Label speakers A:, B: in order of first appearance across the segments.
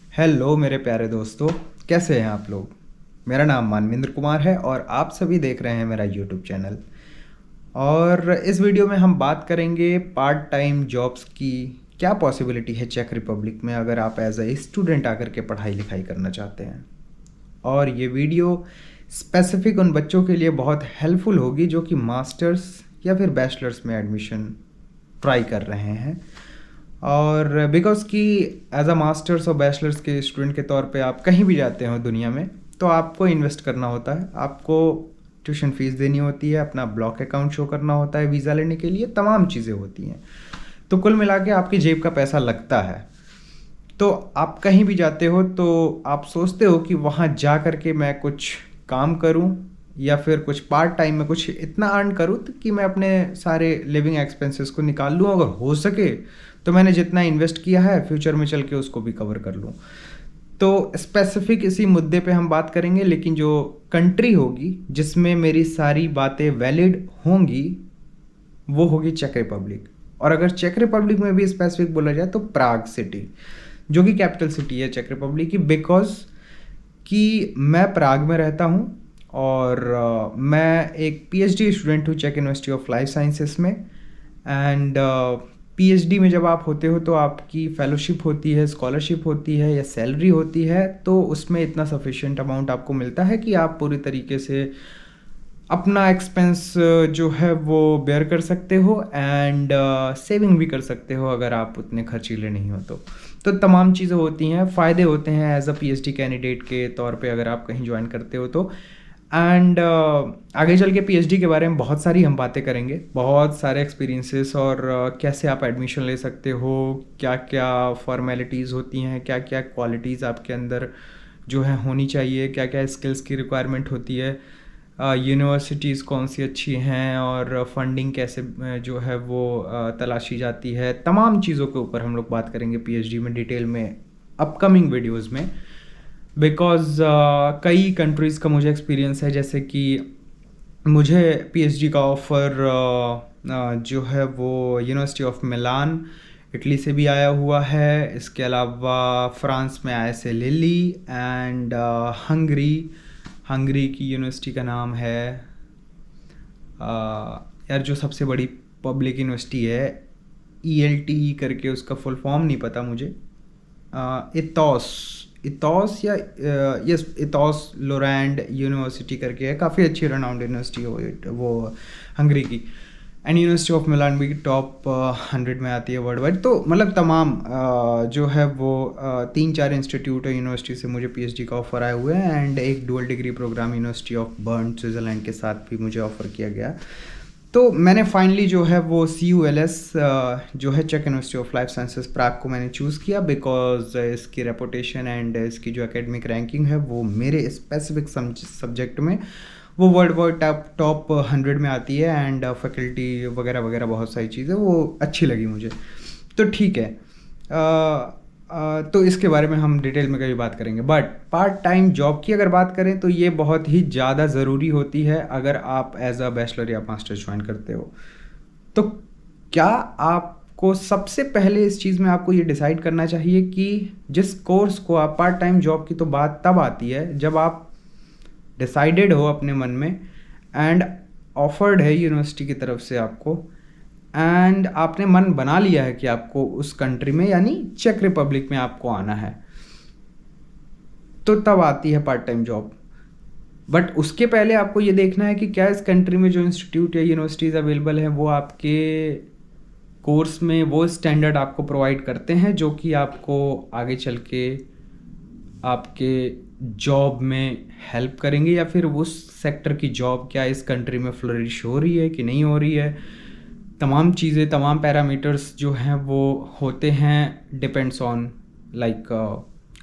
A: Hello मेरे प्यारे दोस्तों, कैसे हैं आप लोग। मेरा नाम मानवेंद्र कुमार है और आप सभी देख रहे हैं मेरा यूट्यूब चैनल। और इस वीडियो में हम बात करेंगे पार्ट टाइम जॉब्स की क्या पॉसिबिलिटी है चेक रिपब्लिक में, अगर आप एज ए स्टूडेंट आकर के पढ़ाई लिखाई करना चाहते हैं। और ये वीडियो स्पेसिफिक उन बच्चों के लिए बहुत हेल्पफुल होगी जो कि मास्टर्स या फिर बैचलर्स में एडमिशन ट्राई कर रहे हैं। और बिकॉज कि एज अ मास्टर्स और बैचलर्स के स्टूडेंट के तौर पे आप कहीं भी जाते हो दुनिया में तो आपको इन्वेस्ट करना होता है, आपको ट्यूशन फीस देनी होती है, अपना ब्लॉक अकाउंट शो करना होता है, वीज़ा लेने के लिए तमाम चीज़ें होती हैं। तो कुल मिला के आपकी जेब का पैसा लगता है। तो आप कहीं भी जाते हो तो आप सोचते हो कि वहाँ जा कर के मैं कुछ काम करूँ या फिर कुछ पार्ट टाइम में कुछ इतना अर्न करूँ कि मैं अपने सारे लिविंग एक्सपेंसेस को निकाल लूँ, अगर हो सके तो मैंने जितना इन्वेस्ट किया है फ्यूचर में चल के उसको भी कवर कर लूँ। तो स्पेसिफिक इसी मुद्दे पे हम बात करेंगे, लेकिन जो कंट्री होगी जिसमें मेरी सारी बातें वैलिड होंगी वो होगी चेक रिपब्लिक। और अगर चेक रिपब्लिक में भी स्पेसिफिक बोला जाए तो प्राग सिटी, जो कि कैपिटल सिटी है चेक रिपब्लिक की, बिकॉज कि मैं प्राग में रहता हूँ और मैं एक पीएचडी स्टूडेंट हूँ चेक यूनिवर्सिटी ऑफ लाइफ साइंसेस में। एंड पीएचडी में जब आप होते हो तो आपकी फेलोशिप होती है, स्कॉलरशिप होती है या सैलरी होती है, तो उसमें इतना सफिशिएंट अमाउंट आपको मिलता है कि आप पूरी तरीके से अपना एक्सपेंस जो है वो बेयर कर सकते हो एंड सेविंग भी कर सकते हो अगर आप उतने खर्चीले नहीं हो तो तमाम चीज़ें होती हैं, फ़ायदे होते हैं एज अ पीएचडी कैंडिडेट के तौर पे अगर आप कहीं ज्वाइन करते हो तो। एंड आगे चल के पीएचडी के बारे में बहुत सारी हम बातें करेंगे, बहुत सारे एक्सपीरियंसेस और कैसे आप एडमिशन ले सकते हो, क्या क्या फॉर्मेलिटीज़ होती हैं, क्या क्या क्वालिटीज़ आपके अंदर जो है होनी चाहिए, क्या क्या स्किल्स की रिक्वायरमेंट होती है, यूनिवर्सिटीज़ कौन सी अच्छी हैं और फंडिंग कैसे जो है वो तलाशी जाती है। तमाम चीज़ों के ऊपर हम लोग बात करेंगे पीएचडी में डिटेल में अपकमिंग वीडियोज़ में। बिकॉज़ कई कंट्रीज़ का मुझे एक्सपीरियंस है, जैसे कि मुझे पीएचडी का ऑफ़र जो है वो यूनिवर्सिटी ऑफ मिलान इटली से भी आया हुआ है। इसके अलावा फ्रांस में आया से लिली एंड हंगरी की यूनिवर्सिटी का नाम है यार जो सबसे बड़ी पब्लिक यूनिवर्सिटी है, ELTE करके, उसका फुल फॉर्म नहीं पता मुझे। इतोस या यस इतोस लोरैंड यूनिवर्सिटी करके है, काफ़ी अच्छी रनाउंड यूनिवर्सिटी हो वो हंगरी की। एंड यूनिवर्सिटी ऑफ मिलान भी टॉप 100 में आती है वर्ल्ड वाइड। तो मतलब तमाम जो है वो 3-4 इंस्टीट्यूट और यूनिवर्सिटी से मुझे पीएचडी का ऑफ़र आए हुए हैं एंड एक dual degree programme university of Bern Switzerland के साथ भी मुझे ऑफ़र किया गया। तो मैंने फाइनली जो है वो CULS जो है चेक University of Life Sciences Prague को मैंने चूज़ किया, बिकॉज इसकी रेपुटेशन एंड इसकी जो एकेडमिक रैंकिंग है वो मेरे स्पेसिफिक सब्जेक्ट में वो वर्ल्ड वाइड टॉप 100 में आती है एंड फैकल्टी वगैरह वगैरह बहुत सारी चीज़ें वो अच्छी लगी मुझे। तो ठीक है, तो इसके बारे में हम डिटेल में कभी बात करेंगे। बट पार्ट टाइम जॉब की अगर बात करें तो ये बहुत ही ज़्यादा ज़रूरी होती है अगर आप एज अ बैचलर या मास्टर ज्वाइन करते हो। तो क्या आपको सबसे पहले इस चीज़ में आपको ये डिसाइड करना चाहिए कि जिस कोर्स को आप पार्ट टाइम जॉब की तो बात तब आती है जब आप डिसाइडेड हो अपने मन में एंड ऑफर्ड है यूनिवर्सिटी की तरफ से आपको एंड आपने मन बना लिया है कि आपको उस कंट्री में यानी चेक रिपब्लिक में आपको आना है, तो तब आती है पार्ट टाइम जॉब। बट उसके पहले आपको ये देखना है कि क्या इस कंट्री में जो इंस्टीट्यूट या यूनिवर्सिटीज़ अवेलेबल हैं वो आपके कोर्स में वो स्टैंडर्ड आपको प्रोवाइड करते हैं जो कि आपको आगे चल के आपके जॉब में हेल्प करेंगे, या फिर उस सेक्टर की जॉब क्या इस कंट्री में फ्लरिश हो रही है कि नहीं हो रही है। तमाम चीज़ें, तमाम पैरामीटर्स जो हैं वो होते हैं, depends on like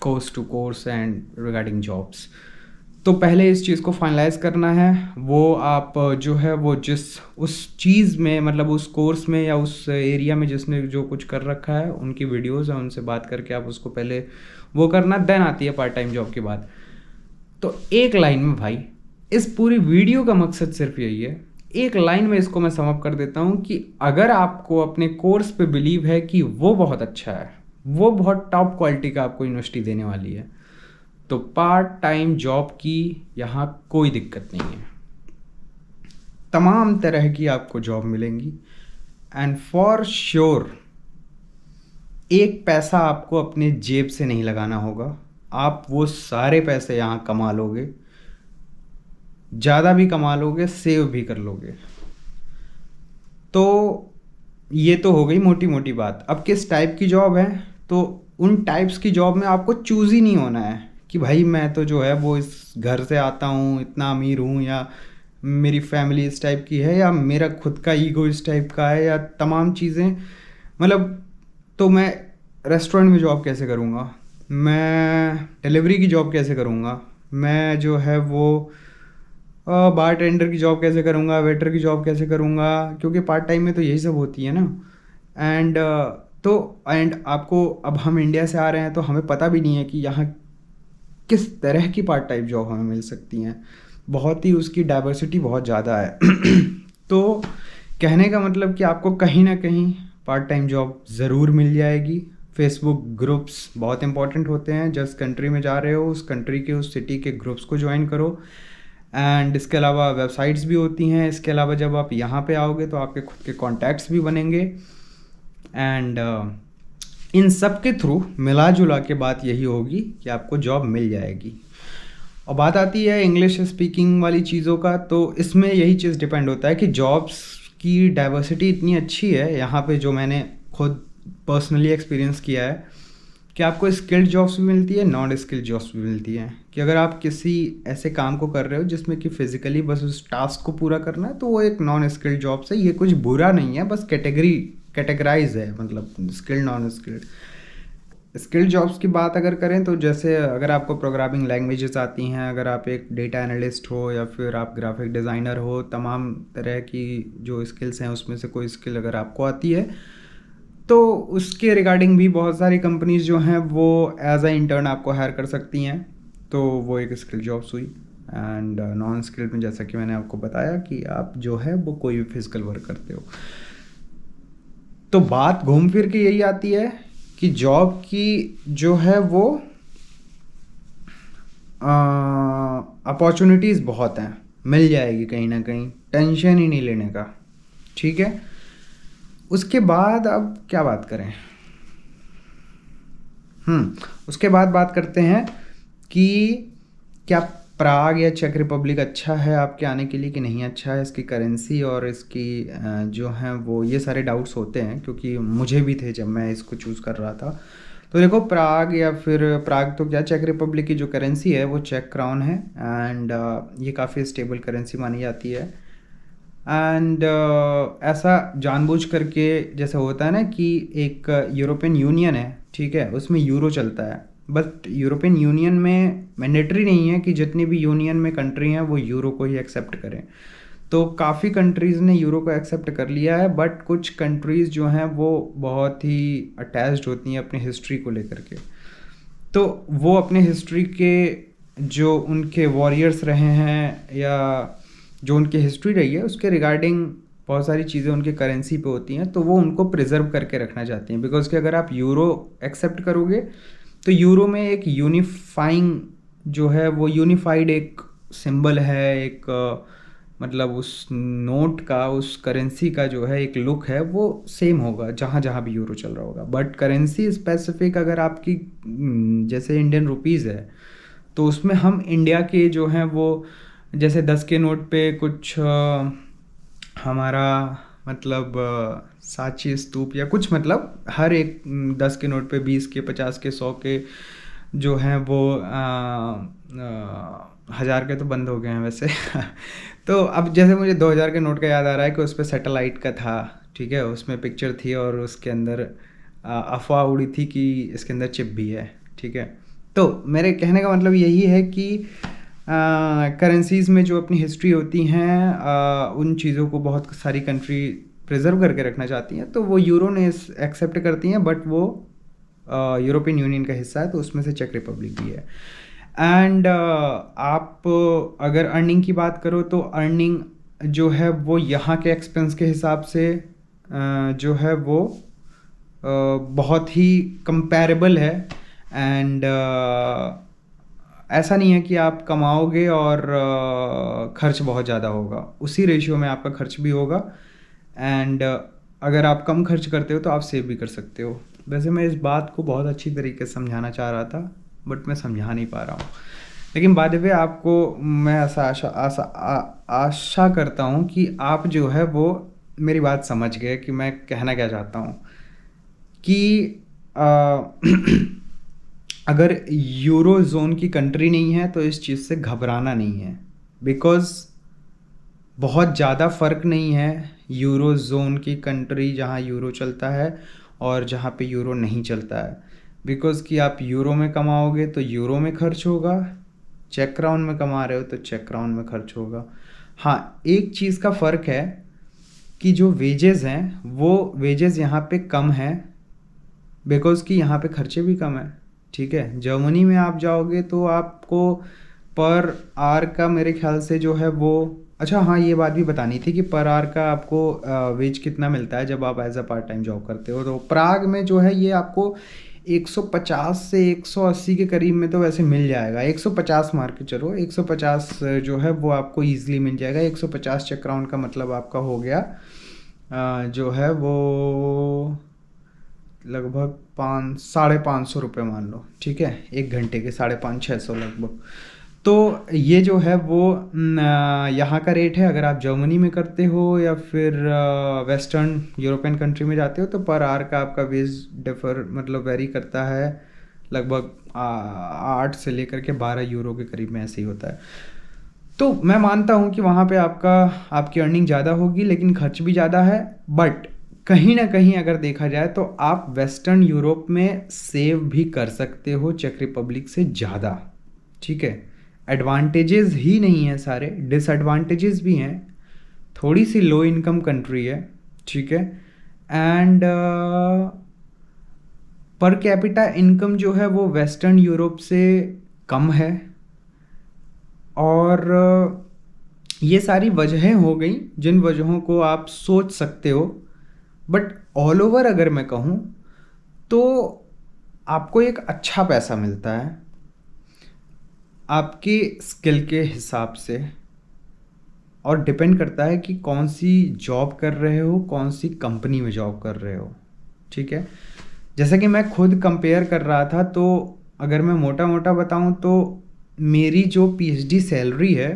A: course to course and regarding jobs. तो पहले इस चीज़ को फाइनलाइज करना है। वो आप जो है वो जिस उस चीज़ में मतलब उस कोर्स में या उस एरिया में जिसने जो कुछ कर रखा है उनकी वीडियोज़ है, उनसे बात करके आप उसको पहले वो करना, देन आती है पार्ट टाइम जॉब की बात। तो एक लाइन में भाई इस पूरी वीडियो का मकसद सिर्फ यही है, एक लाइन में इसको मैं समअप कर देता हूँ कि अगर आपको अपने कोर्स पे बिलीव है कि वो बहुत अच्छा है, वो बहुत टॉप क्वालिटी का आपको यूनिवर्सिटी देने वाली है। तो पार्ट टाइम जॉब की यहाँ कोई दिक्कत नहीं है, तमाम तरह की आपको जॉब मिलेंगी। एंड फॉर श्योर एक पैसा आपको अपने जेब से नहीं लगाना होगा, आप वो सारे पैसे यहाँ कमा लोगे, ज़्यादा भी कमा लोगे, सेव भी कर लोगे। तो ये तो हो गई मोटी मोटी बात। अब किस टाइप की जॉब है, तो उन टाइप्स की जॉब में आपको चूज़ ही नहीं होना है कि भाई मैं तो जो है वो इस घर से आता हूँ, इतना अमीर हूँ, या मेरी फैमिली इस टाइप की है, या मेरा खुद का ईगो इस टाइप का है, या तमाम चीज़ें, मतलब तो मैं रेस्टोरेंट में जॉब कैसे करूँगा, मैं डिलीवरी की जॉब कैसे करूँगा, मैं जो है वो बार टेंडर की जॉब कैसे करूँगा, वेटर की जॉब कैसे करूँगा, क्योंकि पार्ट टाइम में तो यही सब होती है ना। एंड एंड आपको, अब हम इंडिया से आ रहे हैं तो हमें पता भी नहीं है कि यहाँ किस तरह की पार्ट टाइम जॉब हमें मिल सकती हैं, बहुत ही उसकी डाइवर्सिटी बहुत ज़्यादा है। तो कहने का मतलब कि आपको कहीं ना कहीं पार्ट टाइम जॉब ज़रूर मिल जाएगी। फेसबुक ग्रुप्स बहुत इंपॉर्टेंट होते हैं, जिस कंट्री में जा रहे हो उस कंट्री के, उस सिटी के ग्रुप्स को ज्वाइन करो। एंड इसके अलावा वेबसाइट्स भी होती हैं। इसके अलावा जब आप यहाँ पे आओगे तो आपके खुद के कॉन्टैक्ट्स भी बनेंगे। एंड इन सब के थ्रू मिला जुला के बात यही होगी कि आपको जॉब मिल जाएगी। और बात आती है इंग्लिश स्पीकिंग वाली चीज़ों का, तो इसमें यही चीज़ डिपेंड होता है कि जॉब्स की डाइवर्सिटी इतनी अच्छी है यहाँ पे, जो मैंने खुद पर्सनली एक्सपीरियंस किया है, कि आपको स्किल्ड जॉब्स भी मिलती है, नॉन स्किल्ड जॉब्स भी मिलती हैं। कि अगर आप किसी ऐसे काम को कर रहे हो जिसमें कि फिजिकली बस उस टास्क को पूरा करना है, तो वो एक नॉन स्किल्ड जॉब से, ये कुछ बुरा नहीं है, बस कैटेगराइज है, मतलब skilled non skilled. Skilled jobs की बात अगर करें तो जैसे अगर आपको प्रोग्रामिंग लैंग्वेजेस आती हैं, अगर आप एक डेटा एनालिस्ट हो या फिर आप ग्राफिक डिज़ाइनर हो, तमाम तरह की जो स्किल्स हैं उसमें से कोई स्किल अगर आपको आती है, तो उसके रिगार्डिंग भी बहुत सारी कंपनीज जो हैं वो एज अ इंटर्न आपको हायर कर सकती हैं। तो वो एक स्किल जॉब्स हुई। एंड नॉन स्किल्ड में जैसा कि मैंने आपको बताया कि आप जो है वो कोई भी फिजिकल वर्क करते हो। तो बात घूम फिर के यही आती है कि जॉब की जो है वो अपॉर्चुनिटीज़ बहुत हैं, मिल जाएगी कहीं ना कहीं, टेंशन ही नहीं लेने का। ठीक है, उसके बाद अब क्या बात करें, उसके बाद बात करते हैं कि क्या प्राग या चेक रिपब्लिक अच्छा है आपके आने के लिए कि नहीं अच्छा है, इसकी करेंसी और इसकी जो है वो, ये सारे डाउट्स होते हैं, क्योंकि मुझे भी थे जब मैं इसको चूज़ कर रहा था। तो देखो, प्राग या फिर प्राग तो क्या, चेक रिपब्लिक की जो करेंसी है वो चेक क्राउन है। एंड ये काफ़ी स्टेबल करेंसी मानी जाती है। एंड ऐसा जानबूझ करके, जैसे होता है ना कि एक यूरोपियन यूनियन है, ठीक है, उसमें यूरो चलता है, बट यूरोपियन यूनियन में मैंडेटरी नहीं है कि जितनी भी यूनियन में कंट्री हैं वो यूरो को ही एक्सेप्ट करें। तो काफ़ी कंट्रीज़ ने यूरो को एक्सेप्ट कर लिया है, बट कुछ कंट्रीज़ जो हैं वो बहुत ही अटैच्ड होती हैं अपनी हिस्ट्री को लेकर के। तो वो अपने हिस्ट्री के जो उनके वॉरियर्स रहे हैं या जो उनकी हिस्ट्री रही है उसके रिगार्डिंग बहुत सारी चीज़ें उनके करेंसी पे होती हैं, तो वो उनको प्रिजर्व करके रखना चाहती हैं। बिकॉज कि अगर आप यूरो एक्सेप्ट करोगे तो यूरो में एक यूनिफाइंग जो है वो यूनिफाइड एक सिंबल है, एक मतलब उस नोट का, उस करेंसी का जो है एक लुक है वो सेम होगा जहाँ जहाँ भी यूरो चल रहा होगा। बट करेंसी स्पेसिफिक अगर आपकी जैसे इंडियन रुपीज़ है, तो उसमें हम इंडिया के जो हैं वो, जैसे 10 के नोट पे कुछ हमारा मतलब सांची स्तूप या कुछ, मतलब हर एक 10 के नोट पे 20 के, 50 के, 100 के जो हैं वो 1000 के तो बंद हो गए हैं वैसे। तो अब जैसे मुझे 2000 के नोट का याद आ रहा है कि उस पर सैटेलाइट का था, ठीक है, उसमें पिक्चर थी और उसके अंदर अफवाह उड़ी थी कि इसके अंदर चिप भी है, ठीक है। तो मेरे कहने का मतलब यही है कि करेंसीज़ में जो अपनी हिस्ट्री होती हैं उन चीज़ों को बहुत सारी कंट्री प्रिजर्व करके रखना चाहती हैं, तो वो यूरो ने एक्सेप्ट करती हैं, बट वो यूरोपियन यूनियन का हिस्सा है, तो उसमें से चेक रिपब्लिक भी है। एंड आप अगर अर्निंग की बात करो तो अर्निंग जो है वो यहाँ के एक्सपेंस के हिसाब से जो है वो बहुत ही कंपैरेबल है। एंड ऐसा नहीं है कि आप कमाओगे और खर्च बहुत ज़्यादा होगा, उसी रेशियो में आपका खर्च भी होगा। एंड अगर आप कम खर्च करते हो तो आप सेव भी कर सकते हो। वैसे मैं इस बात को बहुत अच्छी तरीके से समझाना चाह रहा था, बट मैं समझा नहीं पा रहा हूँ। लेकिन बाय द वे आपको मैं आशा करता हूँ कि आप जो है वो मेरी बात समझ गए कि मैं कहना क्या चाहता हूँ। कि अगर यूरो जोन की कंट्री नहीं है तो इस चीज़ से घबराना नहीं है, बिकॉज़ बहुत ज़्यादा फ़र्क नहीं है यूरो जोन की कंट्री जहाँ यूरो चलता है और जहाँ पे यूरो नहीं चलता है। बिकॉज़ कि आप यूरो में कमाओगे तो यूरो में खर्च होगा, चेक क्राउन में कमा रहे हो तो चेक क्राउन में खर्च होगा। हाँ, एक चीज़ का फ़र्क है कि जो वेजेस हैं वो वेजेस यहाँ पे कम हैं, बिकॉज़ कि यहाँ पे खर्चे भी कम हैं। ठीक है, जर्मनी में आप जाओगे तो आपको पर आवर का मेरे ख्याल से जो है वो, अच्छा हाँ ये बात भी बतानी थी कि पर आवर का आपको वेज कितना मिलता है जब आप as a part time job करते हो। तो प्राग में जो है ये आपको 150 से 180 के करीब में तो वैसे मिल जाएगा। 150 मार के चलो, 150 जो है वो आपको ईजिली मिल जाएगा। 150 चेक क्राउन का मतलब आपका हो गया जो है वो लगभग 500-550 मान लो। ठीक है, 1 घंटे के 550-600 लगभग। तो ये जो है वो यहाँ का रेट है। अगर आप जर्मनी में करते हो या फिर वेस्टर्न यूरोपियन कंट्री में जाते हो तो पर आवर का आपका वेज डिफर मतलब वेरी करता है, लगभग 8 से लेकर के 12 यूरो के करीब में ऐसे ही होता है। तो मैं मानता हूँ कि वहाँ पे आपकी अर्निंग ज़्यादा होगी लेकिन खर्च भी ज़्यादा है। बट कहीं ना कहीं अगर देखा जाए तो आप वेस्टर्न यूरोप में सेव भी कर सकते हो चेक रिपब्लिक से ज़्यादा। ठीक है, एडवांटेजेस ही नहीं है सारे, डिसएडवांटेजेस भी हैं। थोड़ी सी लो इनकम कंट्री है। ठीक है, एंड पर कैपिटा इनकम जो है वो वेस्टर्न यूरोप से कम है। और ये सारी वजहें हो गई जिन वजहों को आप सोच सकते हो। बट ऑल ओवर अगर मैं कहूँ तो आपको एक अच्छा पैसा मिलता है आपकी स्किल के हिसाब से, और डिपेंड करता है कि कौन सी जॉब कर रहे हो, कौन सी कंपनी में जॉब कर रहे हो। ठीक है, जैसा कि मैं खुद कंपेयर कर रहा था, तो अगर मैं मोटा मोटा बताऊं तो मेरी जो पीएचडी सैलरी है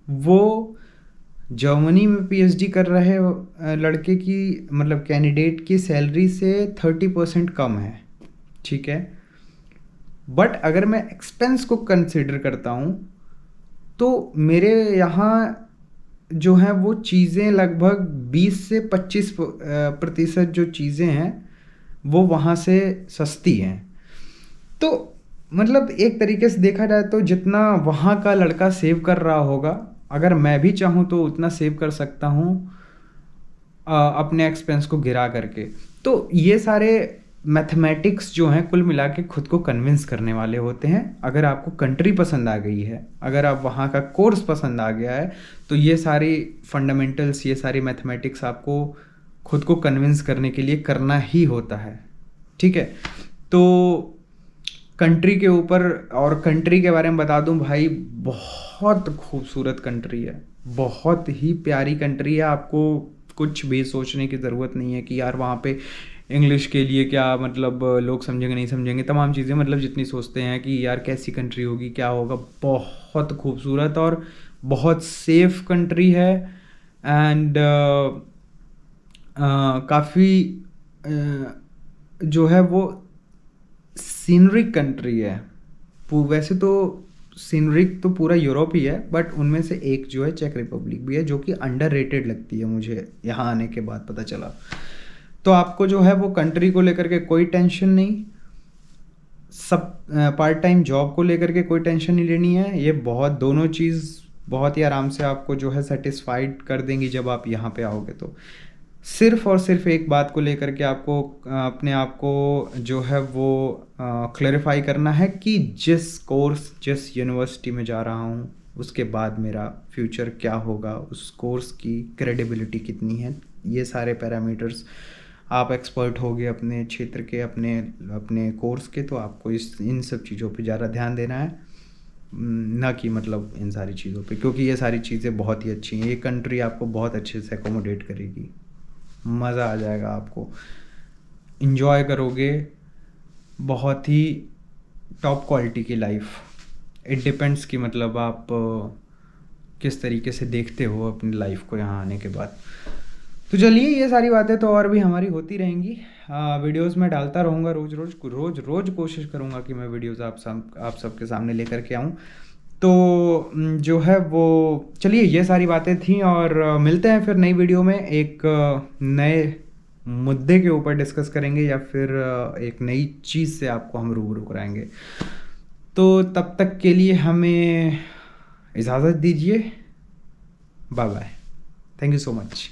A: वो जर्मनी में पीएचडी कर रहे लड़के की मतलब कैंडिडेट की सैलरी से 30% कम है। ठीक है, बट अगर मैं एक्सपेंस को कंसिडर करता हूँ तो मेरे यहाँ जो है वो चीज़ें लगभग 20 से 25% जो चीज़ें हैं वो वहाँ से सस्ती हैं। तो मतलब एक तरीके से देखा जाए तो जितना वहाँ का लड़का सेव कर रहा होगा, अगर मैं भी चाहूँ तो उतना सेव कर सकता हूँ अपने एक्सपेंस को गिरा करके। तो ये सारे मैथमेटिक्स जो हैं कुल मिला के खुद को कन्विंस करने वाले होते हैं। अगर आपको कंट्री पसंद आ गई है, अगर आप वहाँ का कोर्स पसंद आ गया है, तो ये सारी फंडामेंटल्स, ये सारी मैथमेटिक्स आपको खुद को कन्विंस करने के लिए करना ही होता है। ठीक है, तो कंट्री के ऊपर, और कंट्री के बारे में बता दूं भाई, बहुत खूबसूरत कंट्री है, बहुत ही प्यारी कंट्री है। आपको कुछ भी सोचने की ज़रूरत नहीं है कि यार वहाँ पे इंग्लिश के लिए क्या मतलब लोग समझेंगे नहीं समझेंगे, तमाम चीज़ें मतलब जितनी सोचते हैं कि यार कैसी कंट्री होगी क्या होगा। बहुत खूबसूरत और बहुत सेफ कंट्री है। एंड काफ़ी जो है वो सीनरिक कंट्री है। वैसे तो सीनरिक तो पूरा यूरोप ही है, बट उनमें से एक जो है चेक रिपब्लिक भी है, जो कि अंडररेटेड लगती है मुझे यहाँ आने के बाद पता चला। तो आपको जो है वो कंट्री को लेकर के कोई टेंशन नहीं, सब पार्ट टाइम जॉब को लेकर के कोई टेंशन नहीं लेनी है। ये बहुत दोनों चीज़ बहुत ही आराम से आपको जो है सेटिस्फाइड कर देंगी जब आप यहाँ पे आओगे। तो सिर्फ और सिर्फ एक बात को लेकर के आपको अपने आप को जो है वो क्लैरिफाई करना है कि जिस कोर्स जिस यूनिवर्सिटी में जा रहा हूँ उसके बाद मेरा फ्यूचर क्या होगा, उस कोर्स की क्रेडिबिलिटी कितनी है, ये सारे पैरामीटर्स आप एक्सपर्ट हो गए अपने क्षेत्र के, अपने अपने कोर्स के, तो आपको इन सब चीज़ों पे ज़्यादा ध्यान देना है, ना कि मतलब इन सारी चीज़ों पे, क्योंकि ये सारी चीज़ें बहुत ही अच्छी हैं। ये कंट्री आपको बहुत अच्छे से एकोमोडेट करेगी, मज़ा आ जाएगा आपको, इंजॉय करोगे, बहुत ही टॉप क्वालिटी की लाइफ। इट डिपेंड्स कि मतलब आप किस तरीके से देखते हो अपनी लाइफ को यहाँ आने के बाद। तो चलिए, ये सारी बातें तो और भी हमारी होती रहेंगी। वीडियोस में डालता रहूँगा, रोज़ कोशिश करूँगा कि मैं वीडियोस आप सबके सामने लेकर के आऊँ। तो जो है वो, चलिए ये सारी बातें थी, और मिलते हैं फिर नई वीडियो में एक नए मुद्दे के ऊपर डिस्कस करेंगे, या फिर एक नई चीज़ से आपको हम रूबरू कराएंगे। तो तब तक के लिए हमें इजाज़त दीजिए। Bye bye. Thank you so much.